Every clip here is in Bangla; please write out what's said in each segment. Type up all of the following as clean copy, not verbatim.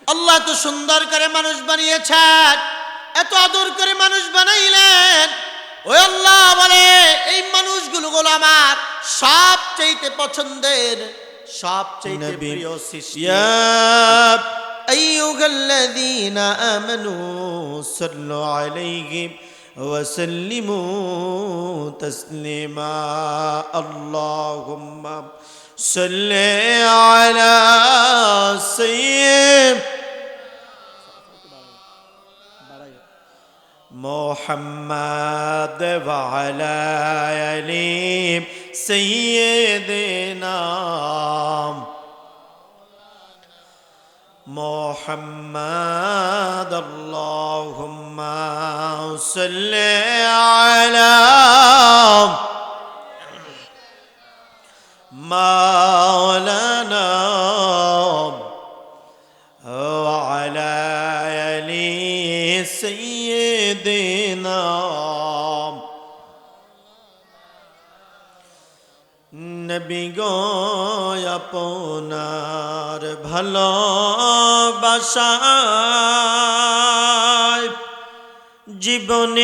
আল্লাহ এত সুন্দর করে মানুষ বানিয়েছেন, এত আদর করে মানুষ বানাইলেন। ওই আল্লাহ বলে এই মানুষগুলো আমার সবচেয়ে পছন্দের, সবচেয়ে প্রিয় সৃষ্টি। আইয়ুহাল্লাযীনা আমানু সাল্লু আলাইহি ওয়া সাল্লিমু তাসলিমা। আল্লাহুম্মা সাল্লি আলা সাইয়্যিদিনা মুহাম্মাদ ওয়া আলা আলি সাইয়্যিদিনা মুহাম্মাদ। আল্লাহুম্মা সাল্লি আলা মাওলানা ওয়া আলা আলি সাইয়্যিদিনা। নবী গো আপনার ভালোবাসায় জীবনের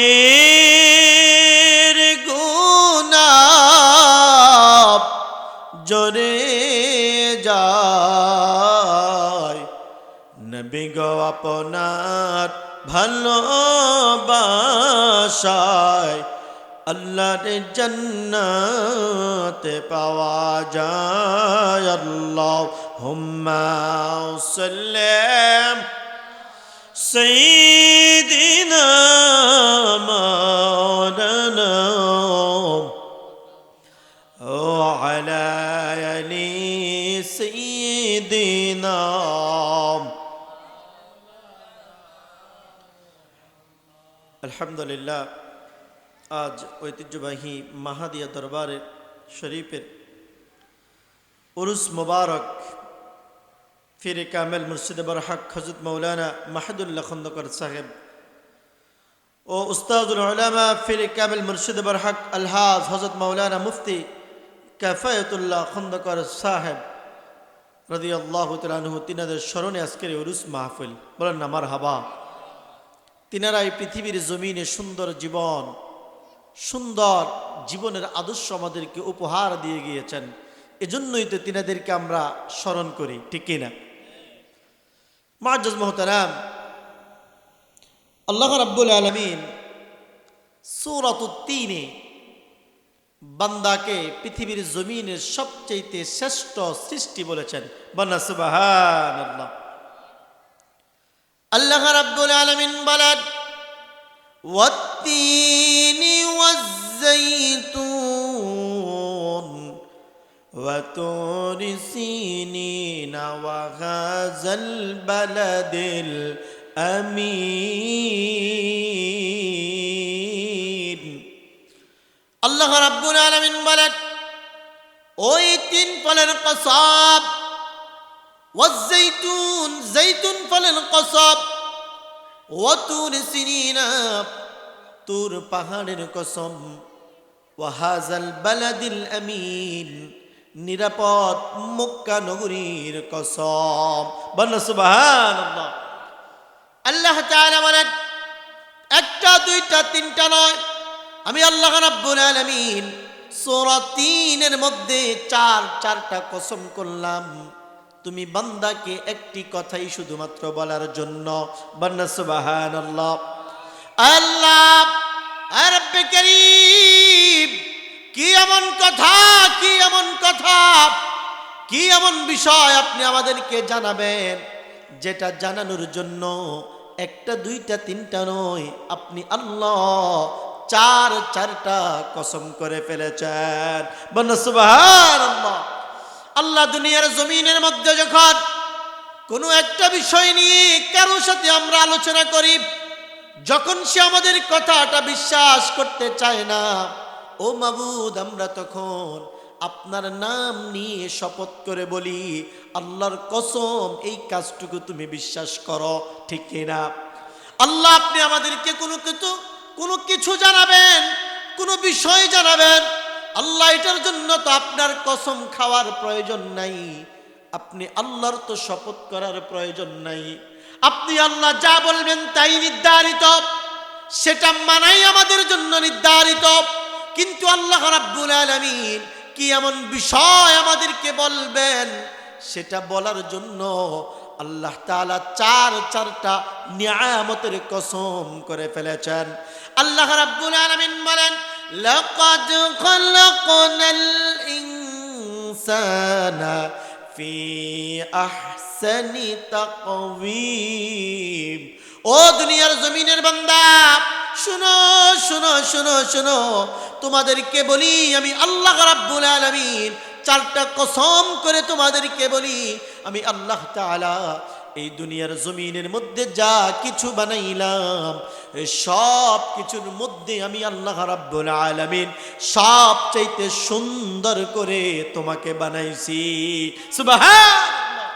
গুনাহ ঝরে যায়। নবী গো আপনার ভালোবাসায় আল্লাহর জান্নাত পাওয়া যায়। আল্লাহুম্মা সাল্লি সাইয়্যিদিনা মাওলানা ওয়া আলা আলি সাইয়্যিদিনা। আলহামদুলিল্লাহ, আজ ঐতিহ্যবাহী মাহাদিয়া দরবারে শরীফের উরুস মুবারক ফিরে কামেল মুর্শিদ বরহক হযরত মাওলানা মাহদুল্লাহ খন্দকার সাহেব ও উস্তাদুল উলামা ফিরে কামেল মুর্শিদ বরহক আলহাজ হযরত মাওলানা মুফতি কাফায়াতুল্লাহ খন্দকার সাহেব রাদিয়াল্লাহু তাআলা আনহু, তিনাদের স্মরণে আজকের উরুস মাহফিল। বলেন না মারহাবা। তিনারা এই পৃথিবীর জমিনে সুন্দর জীবন, সুন্দর জীবনের আদর্শ আমাদেরকে উপহার দিয়ে গিয়েছেন। এজন্যই তো তিনাদেরকে আমরা স্মরণ করি, ঠিক কিনা? মুআজ্জাজ মুহতারাম, আল্লাহ রাব্বুল আলামিন সূরাতুত তিনে বান্দাকে পৃথিবীর জমিনের সবচেয়ে শ্রেষ্ঠ সৃষ্টি বলেছেন। বলেন সুবহানাল্লাহ। আল্লাহ রাব্বুল আলামিন বলেন والتين والزيتون وطور سينين وهذا البلد الأمين। আল্লাহ রাব্বুল আলামিন বলেন ওই তিন ফলের কসম, ওয়াজ-জাইতুন, জাইতুন ফলের কসম, ওয়াতুর সিনিনা, তুর পাহাড়ের কসম, ওয়াহাজাল বালাদিল আমিন, নিরাপদ মক্কা নগরীর কসম। বলেন সুবহানাল্লাহ। আল্লাহ তাআলা বলেন একটা দুইটা তিনটা নয়, আমি আল্লাহ রাব্বুল আলামিন সূরা ৩ এর মধ্যে চারটা কসম করলাম তুমি বান্দাকে একটি কথাই শুধুমাত্র বলার জন্য। বলেন সুবহানাল্লাহ। আল্লাহ রাব্বে কারীম, কি এমন কথা, কি এমন কথা, কি এমন বিষয় আপনি আমাদেরকে জানাবেন যেটা জানানোর জন্য একটা দুইটা তিনটা নয়, আপনি আল্লাহ চারটা কসম করে ফেলেছেন। বলেন সুবহানাল্লাহ। আল্লাহ দুনিয়ার জমিনের মধ্যে যখন কোনো একটা বিষয় নিয়ে কারোর সাথে আমরা আলোচনা করি, যখন সে আমাদের কথাটা বিশ্বাস করতে চায় না, ও মাবুদ, আমরা তখন আপনার নাম নিয়ে শপথ করে বলি, আল্লাহর কসম এই কাজটুকু তুমি বিশ্বাস করো, ঠিক কিনা? আল্লাহ আপনি আমাদেরকে কোনো কিছু জানাবেন, কোনো বিষয় জানাবেন, আল্লাহ এটার জন্য তো আপনার কসম খাওয়ার প্রয়োজন নাই। আপনি আল্লাহর তো শপথ করার প্রয়োজন নাই, আপনি আল্লাহ যা বলবেন তাই নির্ধারিত, সেটা মানাই আমাদের জন্য নির্ধারিত। কিন্তু আল্লাহ রাব্বুল আলামিন কি এমন বিষয় আমাদেরকে বলবেন, সেটা বলার জন্য আল্লাহ তাআলা চারটা নিয়ামতের কসম করে ফেলেছেন। আল্লাহ রাব্বুল আলামিন বলেন, লাকাদ খালাকনাল ইনসানা ফি আহসানি তাকওয়িম। ও দুনিয়ার জমিনের বান্দা, শুনো শুনো শুনো শুনো, তোমাদেরকে বলি আমি আল্লাহ রাব্বুল আলামিন, চারটা কসম করে তোমাদেরকে বলি, আমি আল্লাহ তাআলা এই দুনিয়ার জমিনের মধ্যে যা কিছু বানাইলাম, সব কিছুর মধ্যে আমি আল্লাহ রাব্বুল আলামিন সবচাইতে সুন্দর করে তোমাকে বানাইছি। সুবহানাল্লাহ।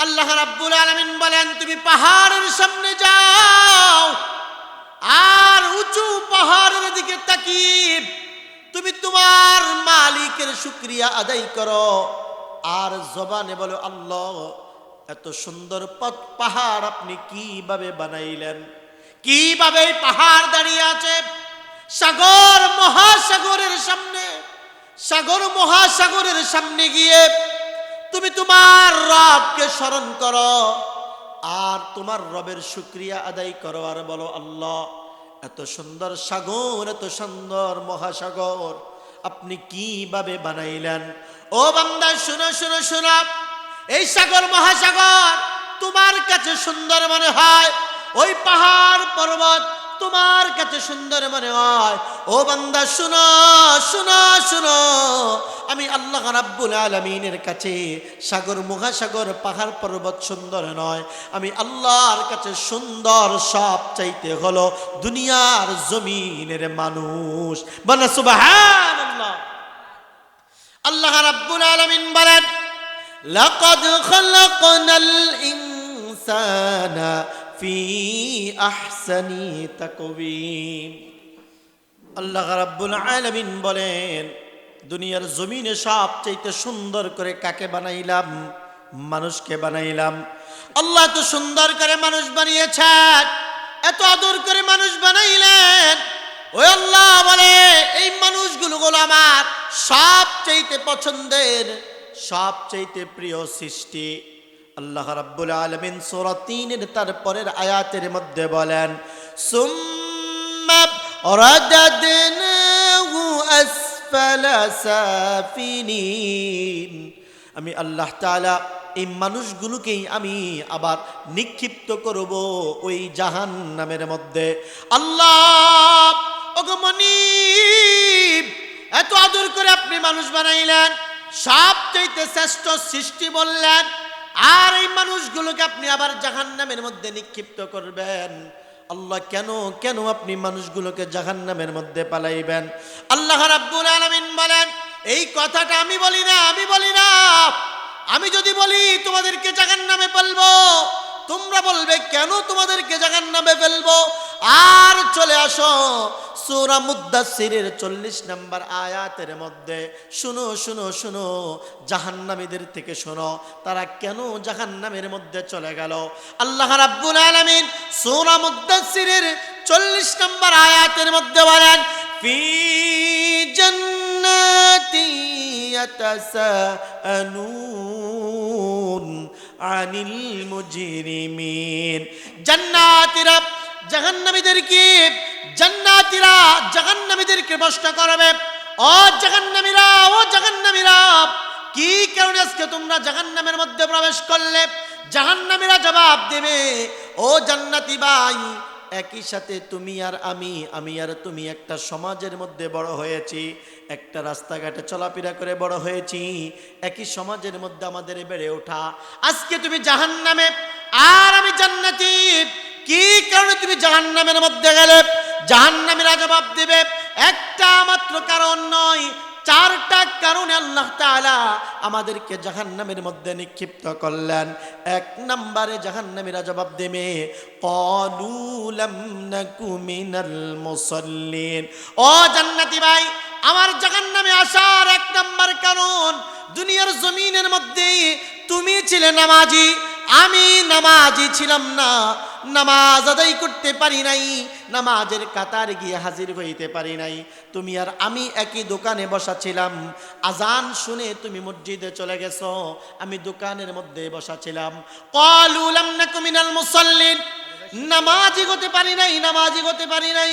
আল্লাহ রাব্বুল আলামিন বলেন, তুমি পাহাড়ের সামনে যাও আর উঁচু পাহাড়ের দিকে তাকিয়ে তুমি তোমার মালিকের শুকরিয়া আদায় করো, আর জবানে বলো, আল্লাহ এত সুন্দর পাহাড় আপনি কিভাবে বানাইলেন, কিভাবে পাহাড় দাঁড়িয়ে আছে সাগর মহাসাগরের সামনে। সাগর মহাসাগরের সামনে গিয়ে তুমি তোমার রবকে স্মরণ করো আর তোমার রবের শুকরিয়া আদায় করো, আর বলো, আল্লাহ এত সুন্দর সাগর, এত সুন্দর মহাসাগর আপনি কিভাবে বানাইলেন। ও বান্দা, শুনো শুনো শুনো, এই সাগর মহাসাগর তোমার কাছে সুন্দর মনে হয়, ওই পাহাড় পর্বত তোমার কাছে সুন্দর মনে হয়। ও বান্দা, শুনো শুনো শুনো, আমি আল্লাহ রাব্বুল আলামিনের কাছে সাগর মহাসাগর পাহাড় পর্বত সুন্দর নয়, আমি আল্লাহর কাছে সুন্দর সব চাইতে হলো দুনিয়ার জমিনের মানুষ। বলো সুবহানাল্লাহ। আল্লাহ রাব্বুল আলামিন বলেন, লাকাদ খালাকনাল ইনসানা ফি আহসানি তাকওয়িম। আল্লাহ রাব্বুল আলামিন বলেন, দুনিয়ার জমিনে সবচেয়ে সুন্দর করে কাকে বানাইলাম? মানুষকে বানাইলাম। আল্লাহ তো সুন্দর করে মানুষ বানিয়েছেন, এত আদর করে মানুষ বানাইলেন। ওই আল্লাহ বলে, এই মানুষগুলো হলো আমার সবচেয়ে পছন্দের, সবচেয়ে প্রিয় সৃষ্টি। আল্লাহ রাব্বুল আলামিন সূরা ৩-এর তারপরের আয়াতের মধ্যে বলেন, সুম্মা রাদাদনাহু আসফালা সাফিলিন। আমি আল্লাহ তাআলা এই মানুষগুলোকেই আমি আবার নিক্ষিপ্ত করব ওই জাহান্নামের মধ্যে। আল্লাহ ওগো মনিব, এত আদর করে আপনি মানুষ বানাইলেন, সবচেয়ে শ্রেষ্ঠ সৃষ্টি বললেন, আর এই মানুষগুলোকে আপনি আবার জাহান্নামের মধ্যে নিক্ষিপ্ত করবেন। আল্লাহ কেন কেন আপনি মানুষগুলোকে জাহান্নামের মধ্যে পালাইবেন? আল্লাহ রাব্বুল আলামিন বলেন, এই কথাটা আমি বলি না, আমি বলি না। আমি যদি বলি তোমাদেরকে জাহান্নামে ফেলবো, তোমরা বলবে কেন তোমাদেরকে জাহান্নামে ফেলবো? আর চলে আসো সূরা মুদ্দাসসিরের 40 নম্বর আয়াতের মধ্যে শুনো শুনো শুনো, জাহান্নামীদের থেকে শোনো তারা কেন জাহান্নামের মধ্যে চলে গেল। আল্লাহ রাব্বুল আলামিন সূরা মুদ্দাসসিরের 40 নম্বর আয়াতের মধ্যে বলেন, ফি জান্নাতি ইয়াতাসাআলুন আনিল মুজরিমিন। জান্নাতীরা জাহান্নামীদেরকে জাহান্নামীদেরকে প্রশ্ন করবে, ও জাহান্নামীরা, ও জাহান্নামীরা, কি কারণে আজকে তোমরা জাহান্নামের মধ্যে প্রবেশ করলে? জাহান্নামীরা জবাব দেবে, ও জান্নাতি ভাই, একই সাথে তুমি আর আমি আর তুমি একটা সমাজের মধ্যে বড় হয়েছি, একটা রাস্তাঘাটে চলাফেরা করে বড় হয়েছি, একই সমাজের মধ্যে আমাদের বেড়ে ওঠা। আজকে তুমি জাহান্নামে আর আমি জান্নাতি, কি কারণে তুমি জাহান্নামের মধ্যে গেলে? জাহান্নামীরা জবাব দেবে, একটা মাত্র কারণ নয়, 4টা কারণে আল্লাহ তাআলা আমাদেরকে জাহান্নামের মধ্যে নিক্ষিপ্ত করলেন। 1 নম্বরে জাহান্নামীরা জবাব দেবে, ক্বালু লাম নাকু মিনাল মুসাল্লিন। ও জান্নাতি ভাই, আমার জাহান্নামে আসার 1 নম্বর কারণ, দুনিয়ার জমিনের মধ্যে তুমি ছিলে নামাজি, আমি নামাজি ছিলাম না, নামাজ আদায় করতে পারি নাই, নামাজের কাতার গিয়ে হাজির হইতে পারি নাই। তুমি আর আমি একই দোকানে বসা ছিলাম, আজান শুনে তুমি মসজিদে চলে গেছো, আমি দোকানের মধ্যে বসা ছিলাম। ক্বালু লাম নাকু মিনাল মুসাল্লিন, নামাজি হতে পারি নাই, নামাজি হতে পারি নাই।